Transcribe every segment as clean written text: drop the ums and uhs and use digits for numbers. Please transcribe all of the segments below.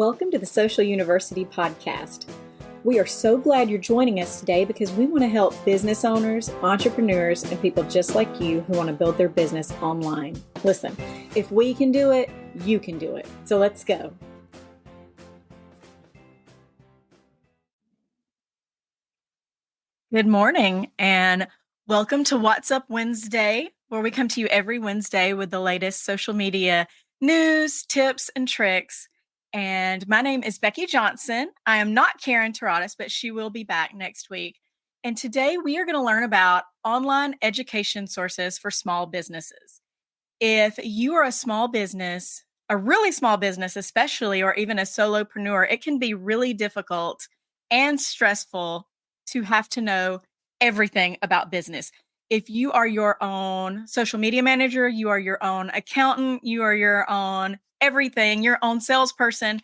Welcome to the Social University Podcast. We are so glad you're joining us today because we want to help business owners, entrepreneurs, and people just like you who want to build their business online. Listen, if we can do it, you can do it. So let's go. Good morning and welcome to What's Up Wednesday, where we come to you every Wednesday with the latest social media news, tips, and tricks. And my name is Becky Johnson. I am not Karen Taradas, but she will be back next week. And today we are going to learn about online education sources for small businesses. If you are a small business, a really small business especially, or even a solopreneur, it can be really difficult and stressful to have to know everything about business. If you are your own social media manager, you are your own accountant, you are your own everything, your own salesperson,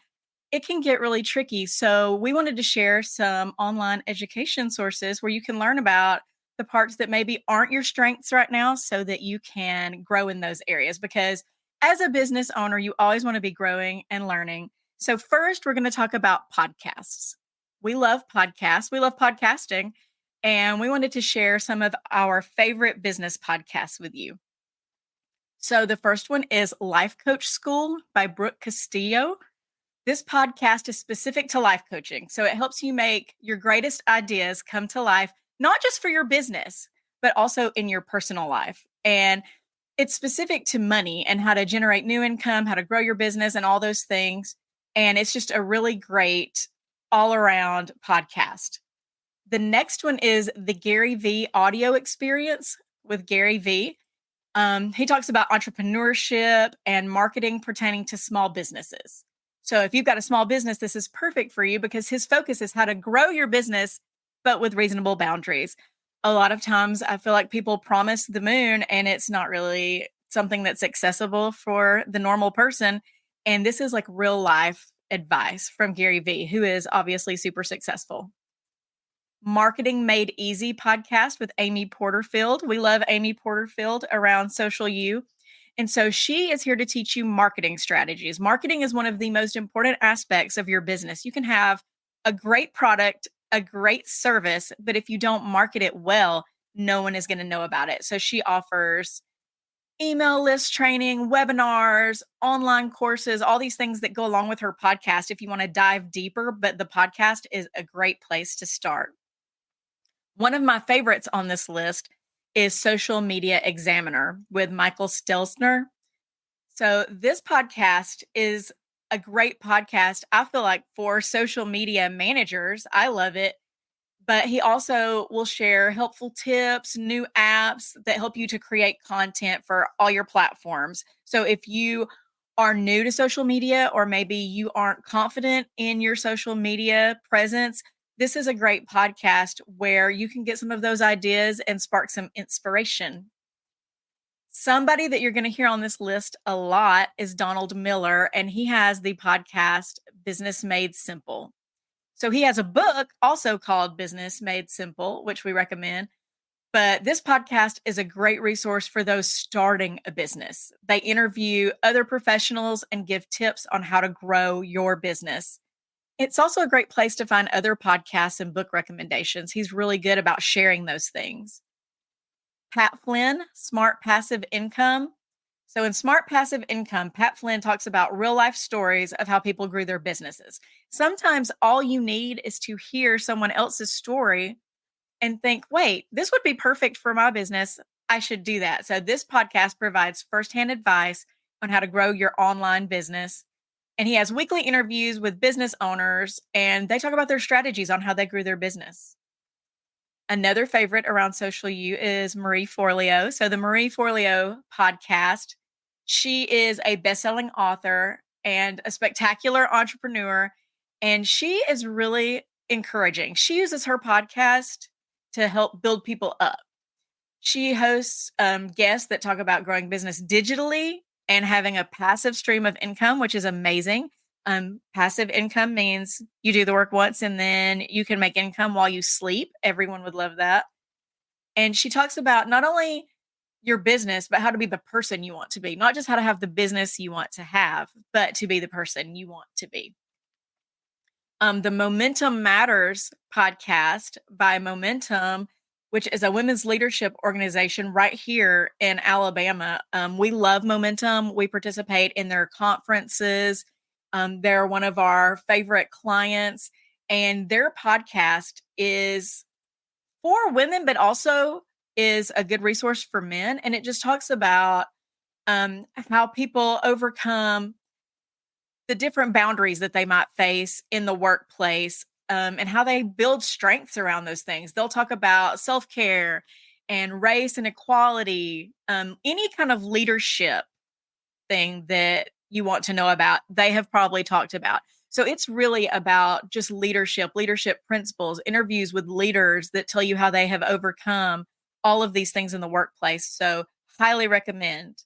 it can get really tricky. So we wanted to share some online education sources where you can learn about the parts that maybe aren't your strengths right now so that you can grow in those areas. Because as a business owner, you always want to be growing and learning. So first, we're going to talk about podcasts. We love podcasts. We love podcasting. And we wanted to share some of our favorite business podcasts with you. So the first one is Life Coach School by Brooke Castillo. This podcast is specific to life coaching. So it helps you make your greatest ideas come to life, not just for your business, but also in your personal life. And it's specific to money and how to generate new income, how to grow your business and all those things. And it's just a really great all-around podcast. The next one is the Gary V audio experience with Gary V. He talks about entrepreneurship and marketing pertaining to small businesses. So if you've got a small business, this is perfect for you because his focus is how to grow your business, but with reasonable boundaries. A lot of times I feel like people promise the moon and it's not really something that's accessible for the normal person. And this is like real life advice from Gary V, who is obviously super successful. Marketing Made Easy podcast with Amy Porterfield. We love Amy Porterfield around Social U. And so she is here to teach you marketing strategies. Marketing is one of the most important aspects of your business. You can have a great product, a great service, but if you don't market it well, no one is going to know about it. So she offers email list training, webinars, online courses, all these things that go along with her podcast if you want to dive deeper, but the podcast is a great place to start. One of my favorites on this list is Social Media Examiner with Michael Stelzner. So this podcast is a great podcast, I feel like, for social media managers. I love it. But he also will share helpful tips, new apps that help you to create content for all your platforms. So if you are new to social media, or maybe you aren't confident in your social media presence, this is a great podcast where you can get some of those ideas and spark some inspiration. Somebody that you're going to hear on this list a lot is Donald Miller, and he has the podcast Business Made Simple. So he has a book also called Business Made Simple, which we recommend. But this podcast is a great resource for those starting a business. They interview other professionals and give tips on how to grow your business. It's also a great place to find other podcasts and book recommendations. He's really good about sharing those things. Pat Flynn, Smart Passive Income. So in Smart Passive Income, Pat Flynn talks about real life stories of how people grew their businesses. Sometimes all you need is to hear someone else's story and think, wait, this would be perfect for my business. I should do that. So this podcast provides firsthand advice on how to grow your online business. And he has weekly interviews with business owners, and they talk about their strategies on how they grew their business. Another favorite around Social U is Marie Forleo. So the Marie Forleo podcast, she is a best-selling author and a spectacular entrepreneur, and she is really encouraging. She uses her podcast to help build people up. She hosts guests that talk about growing business digitally and having a passive stream of income, which is amazing. Passive income means you do the work once and then you can make income while you sleep. Everyone would love that. And she talks about not only your business, but how to be the person you want to be, not just how to have the business you want to have, but to be the person you want to be. The Momentum Matters podcast by Momentum, which is a women's leadership organization right here in Alabama. We love Momentum. We participate in their conferences. They're one of our favorite clients, and their podcast is for women, but also is a good resource for men. And it just talks about how people overcome the different boundaries that they might face in the workplace, and how they build strengths around those things. They'll talk about self care and race and equality, any kind of leadership thing that you want to know about, they have probably talked about. So it's really about just leadership principles, interviews with leaders that tell you how they have overcome all of these things in the workplace. So highly recommend.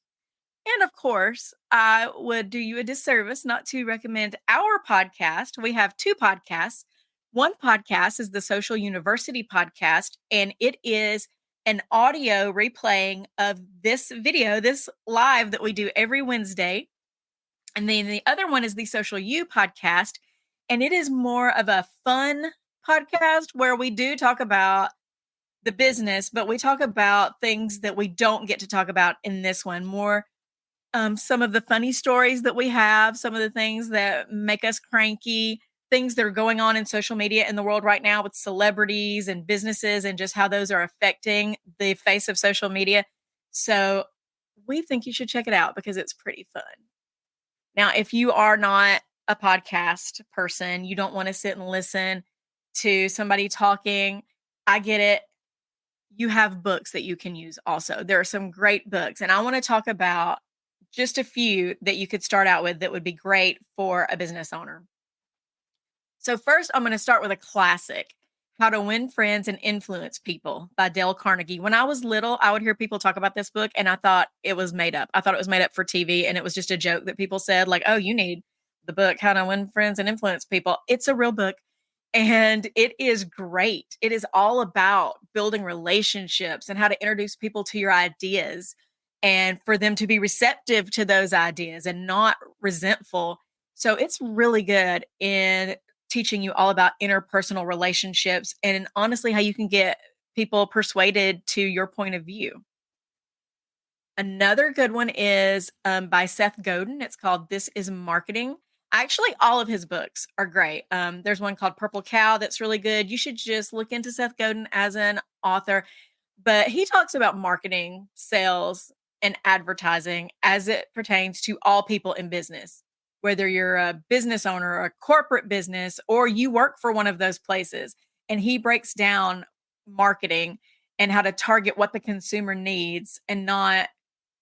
And of course, I would do you a disservice not to recommend our podcast. We have two podcasts. One podcast is the Social University podcast, and it is an audio replaying of this video, this live that we do every Wednesday. And then the other one is the Social U podcast, and it is more of a fun podcast where we do talk about the business, but we talk about things that we don't get to talk about in this one. More some of the funny stories that we have, some of the things that make us cranky, things that are going on in social media in the world right now with celebrities and businesses and just how those are affecting the face of social media. So we think you should check it out because it's pretty fun. Now, if you are not a podcast person, you don't want to sit and listen to somebody talking, I get it. You have books that you can use also. There are some great books, and I want to talk about just a few that you could start out with that would be great for a business owner. So first, I'm going to start with a classic, How to Win Friends and Influence People by Dale Carnegie. When I was little, I would hear people talk about this book, and I thought it was made up. I thought it was made up for TV, and it was just a joke that people said, like, oh, you need the book, How to Win Friends and Influence People. It's a real book, and it is great. It is all about building relationships and how to introduce people to your ideas and for them to be receptive to those ideas and not resentful. So it's really good in teaching you all about interpersonal relationships and honestly how you can get people persuaded to your point of view. Another good one is by Seth Godin. It's called This Is Marketing. Actually, all of his books are great. There's one called Purple Cow that's really good. You should just look into Seth Godin as an author. But he talks about marketing, sales, and advertising as it pertains to all people in business, whether you're a business owner or a corporate business, or you work for one of those places. And he breaks down marketing and how to target what the consumer needs and not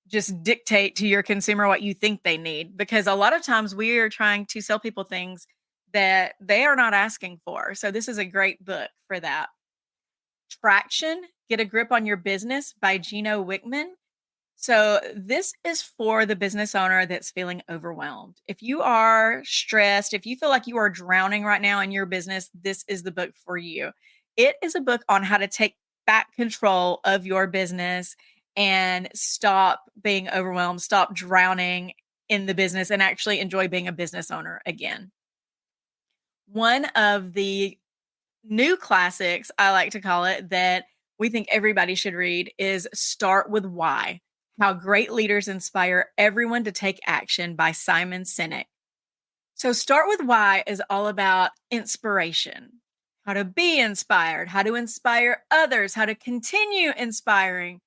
just dictate to your consumer what you think they need. Because a lot of times we are trying to sell people things that they are not asking for. So this is a great book for that. Traction, Get a Grip on Your Business by Gino Wickman. So this is for the business owner that's feeling overwhelmed. If you are stressed, if you feel like you are drowning right now in your business, this is the book for you. It is a book on how to take back control of your business and stop being overwhelmed, stop drowning in the business, and actually enjoy being a business owner again. One of the new classics, I like to call it, that we think everybody should read is Start with Why: How Great Leaders Inspire Everyone to Take Action by Simon Sinek. So Start with Why is all about inspiration, how to be inspired, how to inspire others, how to continue inspiring.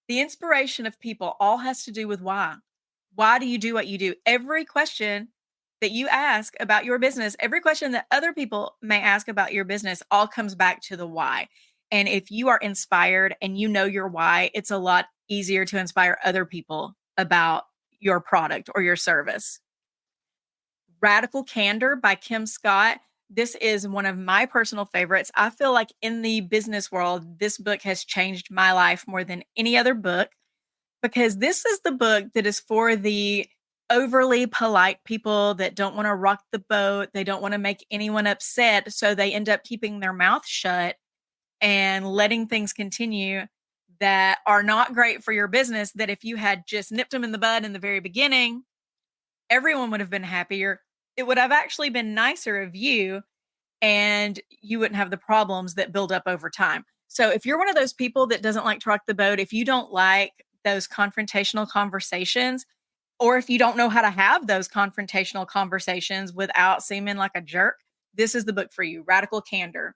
The inspiration of people all has to do with why. Why do you do what you do? Every question that you ask about your business, every question that other people may ask about your business, all comes back to the why. And if you are inspired and you know your why, it's a lot easier to inspire other people about your product or your service. Radical Candor by Kim Scott. This is one of my personal favorites. I feel like in the business world, this book has changed my life more than any other book, because this is the book that is for the overly polite people that don't want to rock the boat. They don't want to make anyone upset. So they end up keeping their mouth shut and letting things continue that are not great for your business, that if you had just nipped them in the bud in the very beginning, everyone would have been happier. It would have actually been nicer of you and you wouldn't have the problems that build up over time. So if you're one of those people that doesn't like to rock the boat, if you don't like those confrontational conversations, or if you don't know how to have those confrontational conversations without seeming like a jerk, this is the book for you, Radical Candor.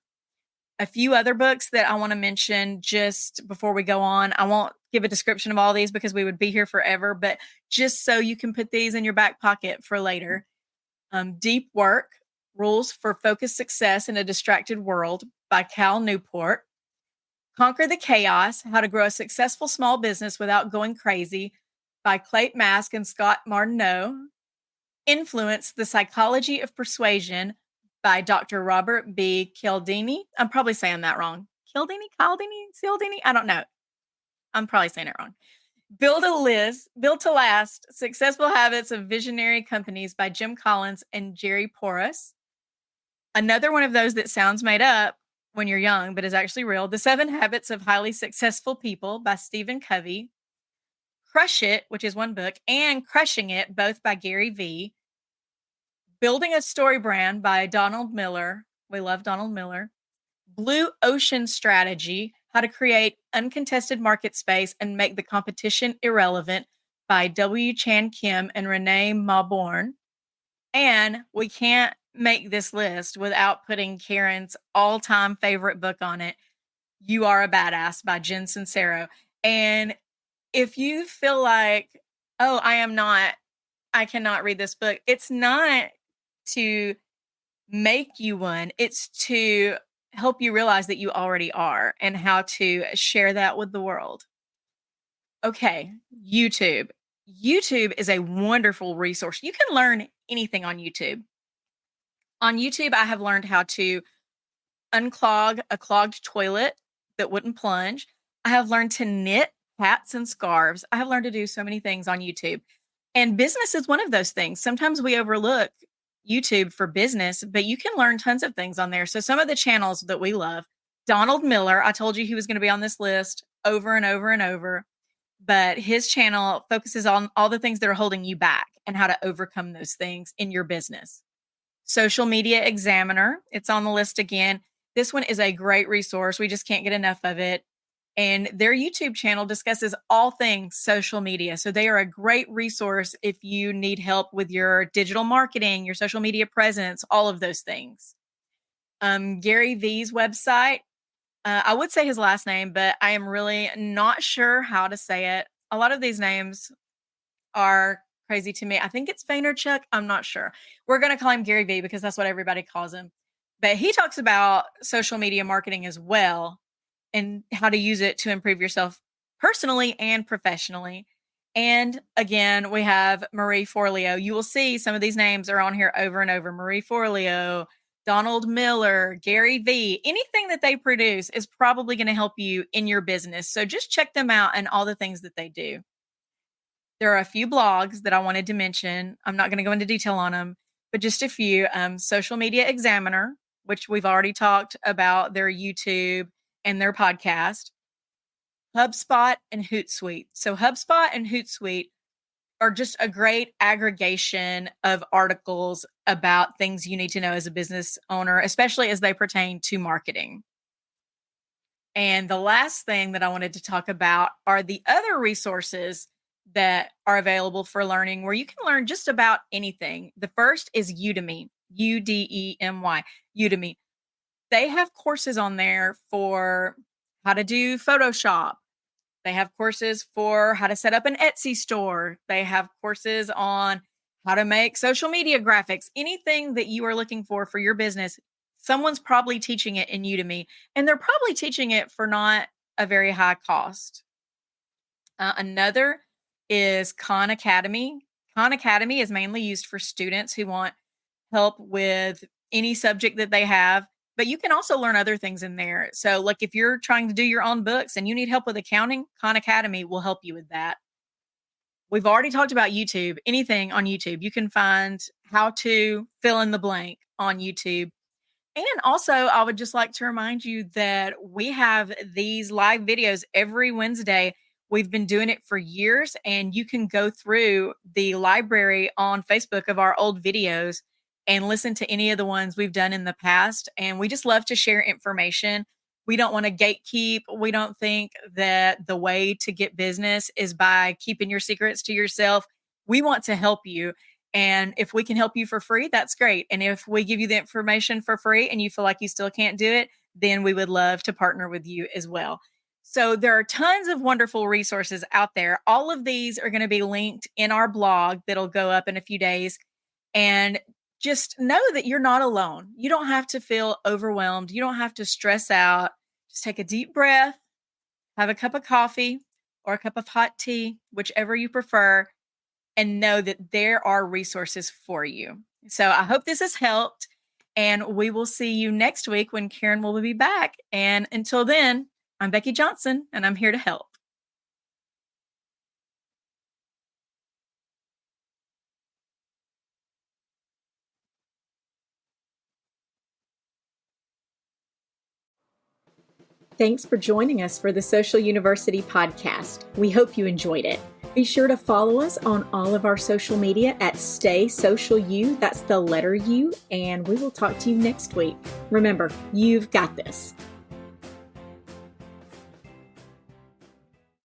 A few other books that I want to mention just before we go on. I won't give a description of all these because we would be here forever, but just so you can put these in your back pocket for later. Deep Work, Rules for Focused Success in a Distracted World by Cal Newport. Conquer the Chaos, How to Grow a Successful Small Business Without Going Crazy by Clayton Mask and Scott Martineau. Influence, The Psychology of Persuasion by Dr. Robert B. Cialdini. I'm probably saying that wrong. Cialdini? I don't know. I'm probably saying it wrong. Build to Last, Successful Habits of Visionary Companies by Jim Collins and Jerry Porras. Another one of those that sounds made up when you're young, but is actually real. The 7 Habits of Highly Successful People by Stephen Covey. Crush It, which is one book, and Crushing It, both by Gary Vee. Building a Story Brand by Donald Miller. We love Donald Miller. Blue Ocean Strategy, How to Create Uncontested Market Space and Make the Competition Irrelevant by W. Chan Kim and Renee Mauborgne. And we can't make this list without putting Karen's all-time favorite book on it, You Are a Badass by Jen Sincero. And if you feel like, oh, I cannot read this book, it's not to make you one, it's to help you realize that you already are and how to share that with the world. Okay, YouTube. YouTube is a wonderful resource. You can learn anything on YouTube. On YouTube, I have learned how to unclog a clogged toilet that wouldn't plunge. I have learned to knit hats and scarves. I have learned to do so many things on YouTube. And business is one of those things. Sometimes we overlook YouTube for business, but you can learn tons of things on there. So some of the channels that we love, Donald Miller, I told you he was going to be on this list over and over and over, but his channel focuses on all the things that are holding you back and how to overcome those things in your business. Social Media Examiner, it's on the list again. This one is a great resource. We just can't get enough of it. And their YouTube channel discusses all things social media. So they are a great resource if you need help with your digital marketing, your social media presence, all of those things. Gary Vee's website, I would say his last name, but I am really not sure how to say it. A lot of these names are crazy to me. I think it's Vaynerchuk. I'm not sure. We're going to call him Gary Vee because that's what everybody calls him. But he talks about social media marketing as well and how to use it to improve yourself personally and professionally. And again, we have Marie Forleo. You will see some of these names are on here over and over. Marie Forleo, Donald Miller, Gary Vee. Anything that they produce is probably going to help you in your business. So just check them out and all the things that they do. There are a few blogs that I wanted to mention. I'm not going to go into detail on them, but just a few. Social Media Examiner, which we've already talked about their YouTube and their podcast. HubSpot and Hootsuite. So HubSpot and Hootsuite are just a great aggregation of articles about things you need to know as a business owner, especially as they pertain to marketing. And the last thing that I wanted to talk about are the other resources that are available for learning where you can learn just about anything. The first is Udemy, Udemy, Udemy. They have courses on there for how to do Photoshop. They have courses for how to set up an Etsy store. They have courses on how to make social media graphics. Anything that you are looking for your business, someone's probably teaching it in Udemy, and they're probably teaching it for not a very high cost. Another is Khan Academy. Khan Academy is mainly used for students who want help with any subject that they have, but you can also learn other things in there. So like if you're trying to do your own books and you need help with accounting, Khan Academy will help you with that. We've already talked about YouTube, anything on YouTube. You can find how to fill in the blank on YouTube. And also, I would just like to remind you that we have these live videos every Wednesday. We've been doing it for years, and you can go through the library on Facebook of our old videos and listen to any of the ones we've done in the past. And we just love to share information. We don't want to gatekeep. We don't think that the way to get business is by keeping your secrets to yourself. We want to help you. And if we can help you for free, that's great. And if we give you the information for free and you feel like you still can't do it, then we would love to partner with you as well. So there are tons of wonderful resources out there. All of these are going to be linked in our blog that'll go up in a few days. And just know that you're not alone. You don't have to feel overwhelmed. You don't have to stress out. Just take a deep breath, have a cup of coffee or a cup of hot tea, whichever you prefer, and know that there are resources for you. So I hope this has helped, and we will see you next week when Karen will be back. And until then, I'm Becky Johnson, and I'm here to help. Thanks for joining us for the Social University podcast. We hope you enjoyed it. Be sure to follow us on all of our social media at Stay Social U. That's the letter U, and we will talk to you next week. Remember, you've got this.